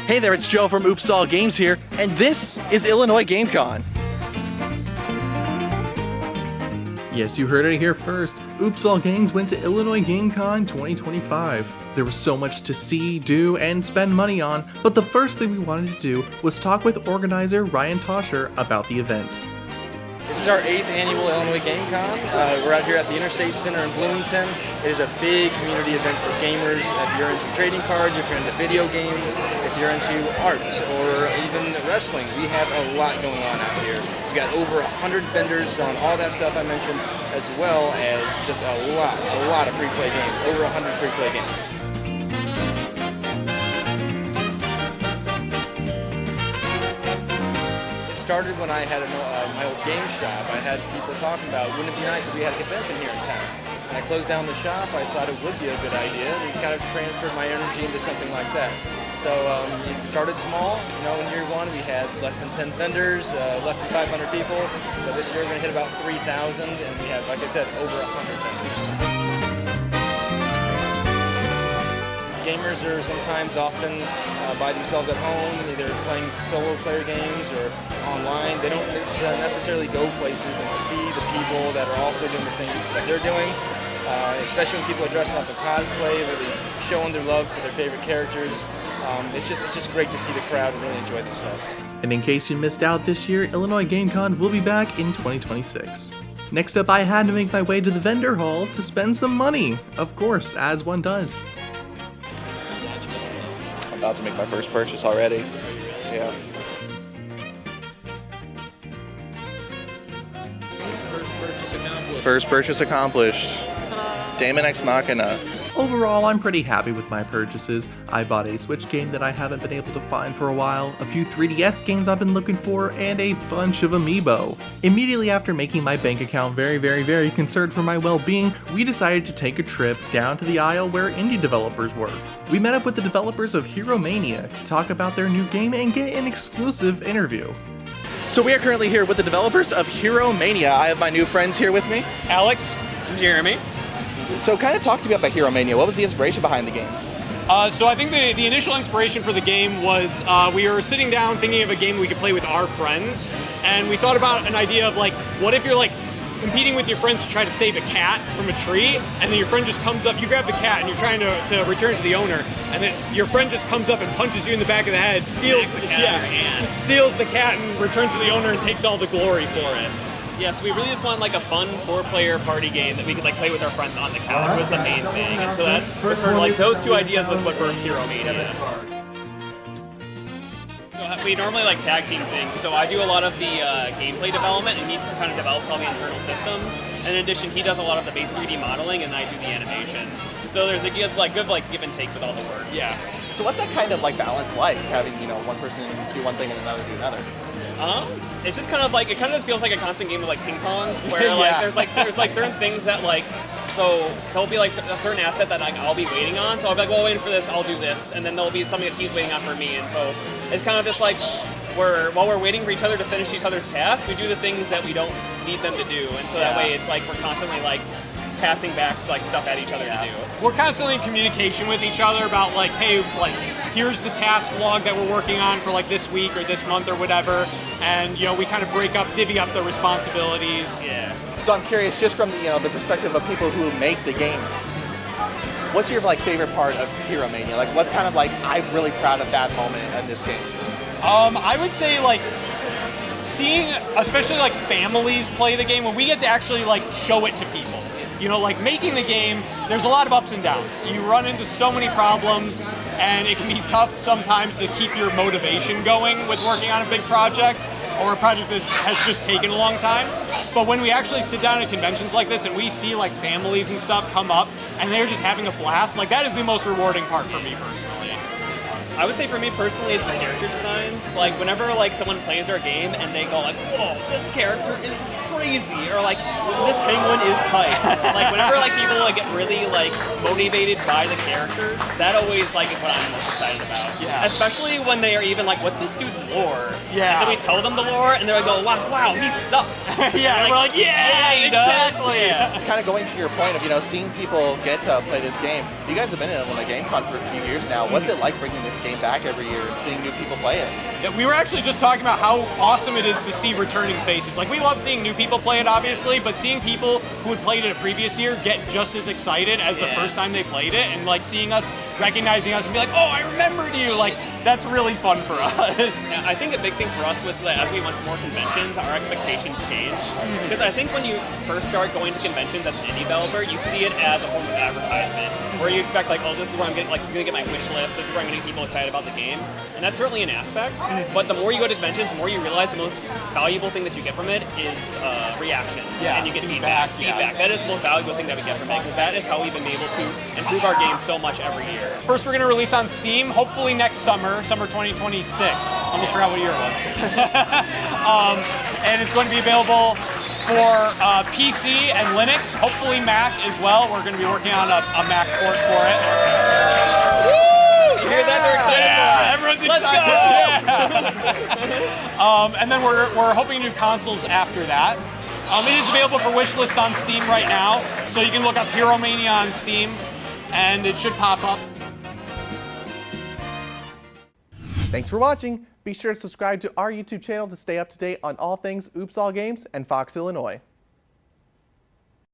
Hey there, it's Joe from Oops All Games here, and this is Illinois GameCon. Yes, you heard it here first. Oops All Games went to Illinois GameCon 2025. There was so much to see, do, and spend money on, but the first thing we wanted to do was talk with organizer Ryan Toscher about the event. This is our 8th annual Illinois GameCon. We're out here at the Interstate Center in Bloomington. It is a big community event for gamers. If you're into trading cards, if you're into video games, if you're into art, or even wrestling, we have a lot going on out here. We got over 100 vendors on all that stuff I mentioned, as well as just a lot of free play games, over 100 free play games. Started when I had my old game shop. I had people talking about, wouldn't it be nice if we had a convention here in town? When I closed down the shop, I thought it would be a good idea. We kind of transferred my energy into something like that. So it started small. In year one we had less than 10 vendors, less than 500 people. But this year we're going to hit about 3,000, and we have, like I said, over 100 vendors. Gamers are sometimes often by themselves at home, either playing solo player games or online. They don't necessarily go places and see the people that are also doing the things that they're doing, especially when people are dressing up in cosplay, really showing their love for their favorite characters. It's just great to see the crowd really enjoy themselves. And in case you missed out this year, Illinois GameCon will be back in 2026. Next up, I had to make my way to the vendor hall to spend some money, of course, as one does. About to make my first purchase already. Yeah. First purchase accomplished. Daemon Ex Machina. Overall, I'm pretty happy with my purchases. I bought a Switch game that I haven't been able to find for a while, a few 3DS games I've been looking for, and a bunch of amiibo. Immediately after making my bank account very concerned for my well-being, we decided to take a trip down to the aisle where indie developers were. We met up with the developers of Hero Mania to talk about their new game and get an exclusive interview. So we are currently here with the developers of Hero Mania. I have my new friends here with me. Alex. Jeremy. So kind of talk to me about Hero Mania. What was the inspiration behind the game? So I think the initial inspiration for the game was we were sitting down thinking of a game we could play with our friends, and we thought about an idea of what if you're competing with your friends to try to save a cat from a tree, and then your friend just comes up, you grab the cat and you're trying to return it to the owner, and then your friend just comes up and punches you in the back of the head, steals the cat and returns to the owner and takes all the glory for it. Yeah, so we really just wanted a fun 4-player party game that we could play with our friends on the couch was the main thing. And so that was sort of those two ideas was what birthed Hero Mania. So we normally tag team things. So I do a lot of the gameplay development, and he kind of develops all the internal systems. And in addition, he does a lot of the base 3D modeling, and I do the animation. So there's a good give and take with all the work. Yeah. So what's that kind of balance like, having one person do one thing and another do another? It's just kind of it kind of just feels like a constant game of ping pong, where there's certain things that so there'll be a certain asset that I'll be waiting on, so I'll be while waiting for this, I'll do this, and then there'll be something that he's waiting on for me, and so it's kind of just while we're waiting for each other to finish each other's tasks, we do the things that we don't need them to do, and so that way it's we're constantly passing back stuff at each other to do. We're constantly in communication with each other about hey, here's the task log that we're working on for this week or this month or whatever, and we kind of divvy up the responsibilities. Yeah. So I'm curious, just from the perspective of people who make the game, what's your favorite part of Hero Mania? What's kind of I'm really proud of that moment in this game? I would say seeing especially families play the game when we get to actually show it to people. Making the game, there's a lot of ups and downs. You run into so many problems, and it can be tough sometimes to keep your motivation going with working on a big project, or a project that has just taken a long time. But when we actually sit down at conventions like this, and we see families and stuff come up, and they're just having a blast, that is the most rewarding part for me personally. I would say for me personally, it's the character designs. Whenever someone plays our game and they go whoa, this character is crazy, or this penguin is tight. Whenever people get really motivated by the characters, that always is what I'm most excited about. Yeah. Especially when they are even what's this dude's lore? Yeah. And then we tell them the lore, and they're wow, he sucks. Yeah. And we're yeah, he exactly. does. Yeah. Kind of going to your point of seeing people get to play this game. You guys have been in Illinois GameCon for a few years now. What's it like bringing this game game back every year and seeing new people play it. Yeah, we were actually just talking about how awesome it is to see returning faces. Like, we love seeing new people play it, obviously, but seeing people who had played it a previous year get just as excited as the first time they played it, and like seeing us, recognizing us and be like, oh, I remembered you, like, that's really fun for us. Yeah, I think a big thing for us was that as we went to more conventions, our expectations changed. Because I think when you first start going to conventions as an indie developer, you see it as a form of advertisement, where you expect like, oh, this is where I'm gonna get my wish list, this is where I'm gonna get people excited about the game, and that's certainly an aspect. But the more you go to conventions, the more you realize the most valuable thing that you get from it is reactions, and you get feedback. That is the most valuable thing that we get from it, because that is how we've been able to improve our game so much every year. First, we're going to release on Steam, hopefully next summer 2026. Almost forgot what year it was. And it's going to be available for PC and Linux, hopefully Mac as well. We're going to be working on a Mac port for it. Woo! You hear that? They're excited. Yeah, everyone's excited. Let's go! And then we're hoping to do consoles after that. It is available for wishlist on Steam right now, so you can look up Hero Mania on Steam, and it should pop up. Thanks for watching. Be sure to subscribe to our YouTube channel to stay up to date on all things Oops All Games and Fox, Illinois.